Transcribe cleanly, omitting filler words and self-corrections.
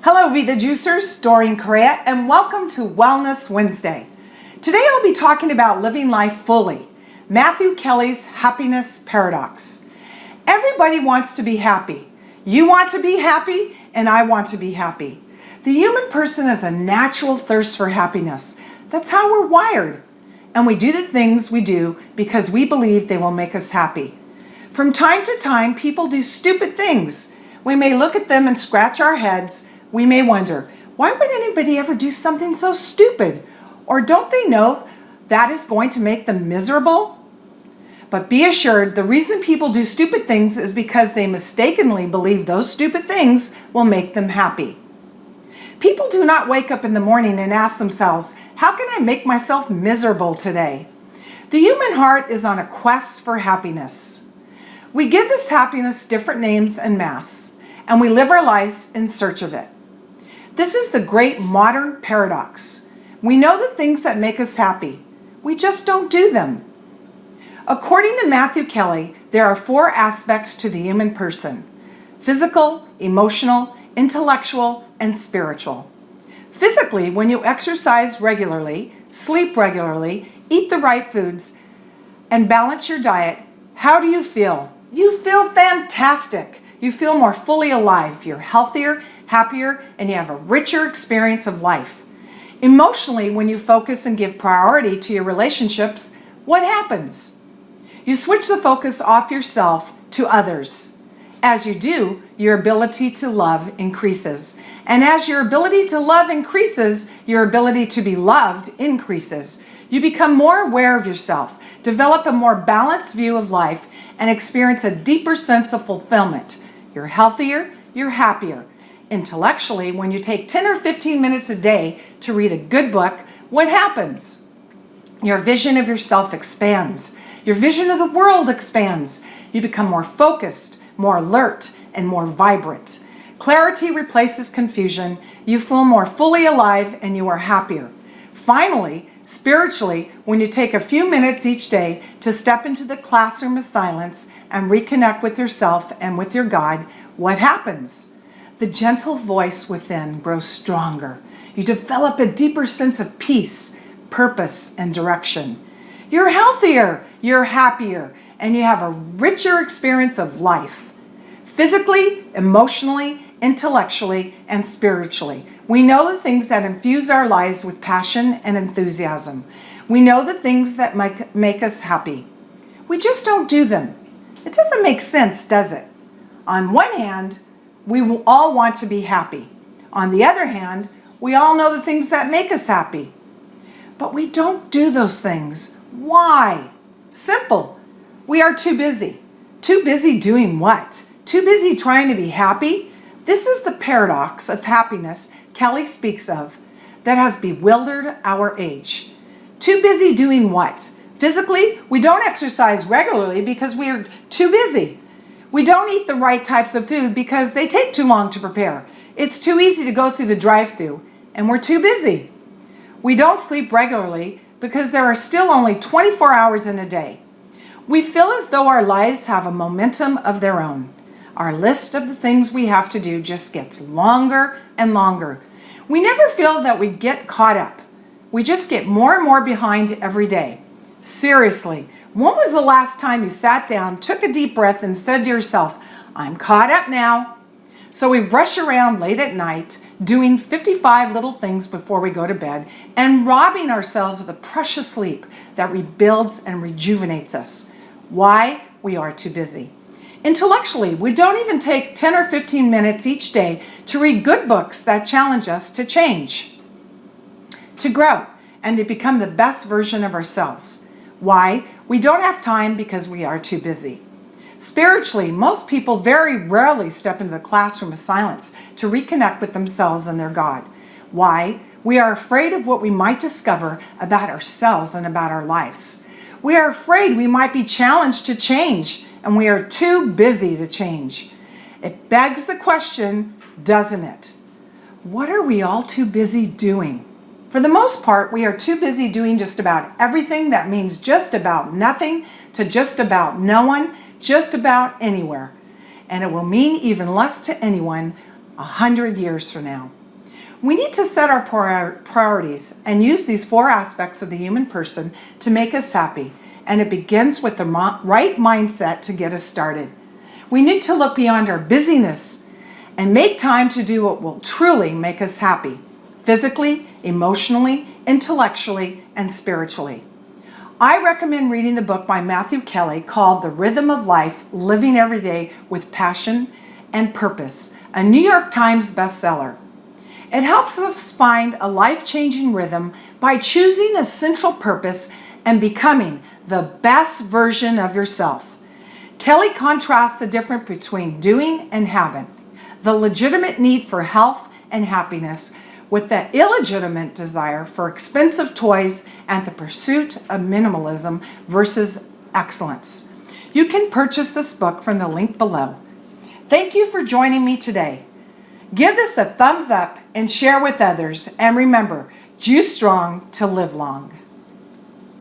Hello, Be the Juicers, Doreen Correa, and welcome to Wellness Wednesday. Today I'll be talking about living life fully, Matthew Kelly's happiness paradox. Everybody wants to be happy. You want to be happy, and I want to be happy. The human person has a natural thirst for happiness. That's how we're wired. And we do the things we do because we believe they will make us happy. From time to time, people do stupid things. We may look at them and scratch our heads. We may wonder, why would anybody ever do something so stupid? Or don't they know that is going to make them miserable? But be assured, the reason people do stupid things is because they mistakenly believe those stupid things will make them happy. People do not wake up in the morning and ask themselves, how can I make myself miserable today? The human heart is on a quest for happiness. We give this happiness different names and masks, and we live our lives in search of it. This is the great modern paradox. We know the things that make us happy. We just don't do them. According to Matthew Kelly, there are 4 aspects to the human person: physical, emotional, intellectual, and spiritual. Physically, when you exercise regularly, sleep regularly, eat the right foods, and balance your diet, how do you feel? You feel fantastic. You feel more fully alive. You're healthier, happier, and you have a richer experience of life. Emotionally, when you focus and give priority to your relationships, what happens? You switch the focus off yourself to others. As you do, your ability to love increases. And as your ability to love increases, your ability to be loved increases. You become more aware of yourself, develop a more balanced view of life, and experience a deeper sense of fulfillment. You're healthier, you're happier. Intellectually, when you take 10 or 15 minutes a day to read a good book, what happens? Your vision of yourself expands. Your vision of the world expands. You become more focused, more alert, and more vibrant. Clarity replaces confusion. You feel more fully alive and you are happier. Finally, spiritually, when you take a few minutes each day to step into the classroom of silence and reconnect with yourself and with your God, what happens? The gentle voice within grows stronger. You develop a deeper sense of peace, purpose, and direction. You're healthier, you're happier, and you have a richer experience of life. Physically, emotionally, intellectually, and spiritually. We know the things that infuse our lives with passion and enthusiasm. We know the things that make us happy. We just don't do them. It doesn't make sense, does it? On one hand, we all want to be happy. On the other hand, we all know the things that make us happy. But we don't do those things. Why? Simple. We are too busy. Too busy doing what? Too busy trying to be happy? This is the paradox of happiness Kelly speaks of that has bewildered our age. Too busy doing what? Physically, we don't exercise regularly because we're too busy. We don't eat the right types of food because they take too long to prepare. It's too easy to go through the drive-thru, and we're too busy. We don't sleep regularly because there are still only 24 hours in a day. We feel as though our lives have a momentum of their own. Our list of the things we have to do just gets longer and longer. We never feel that we get caught up. We just get more and more behind every day. Seriously, when was the last time you sat down, took a deep breath, and said to yourself, I'm caught up now? So we rush around late at night, doing 55 little things before we go to bed, and robbing ourselves of the precious sleep that rebuilds and rejuvenates us. Why? We are too busy. Intellectually, we don't even take 10 or 15 minutes each day to read good books that challenge us to change, to grow, and to become the best version of ourselves. Why? We don't have time because we are too busy. Spiritually, most people very rarely step into the classroom of silence to reconnect with themselves and their God. Why? We are afraid of what we might discover about ourselves and about our lives. We are afraid we might be challenged to change, and we are too busy to change. It begs the question, doesn't it? What are we all too busy doing? For the most part, we are too busy doing just about everything that means just about nothing to just about no one, just about anywhere. And it will mean even less to anyone 100 years from now. We need to set our priorities and use these 4 aspects of the human person to make us happy, and it begins with the right mindset to get us started. We need to look beyond our busyness and make time to do what will truly make us happy, physically, emotionally, intellectually, and spiritually. I recommend reading the book by Matthew Kelly called The Rhythm of Life, Living Every Day with Passion and Purpose, a New York Times bestseller. It helps us find a life-changing rhythm by choosing a central purpose and becoming the best version of yourself. Kelly contrasts the difference between doing and having, the legitimate need for health and happiness with the illegitimate desire for expensive toys and the pursuit of minimalism versus excellence. You can purchase this book from the link below. Thank you for joining me today. Give this a thumbs up and share with others. And remember, juice strong to live long.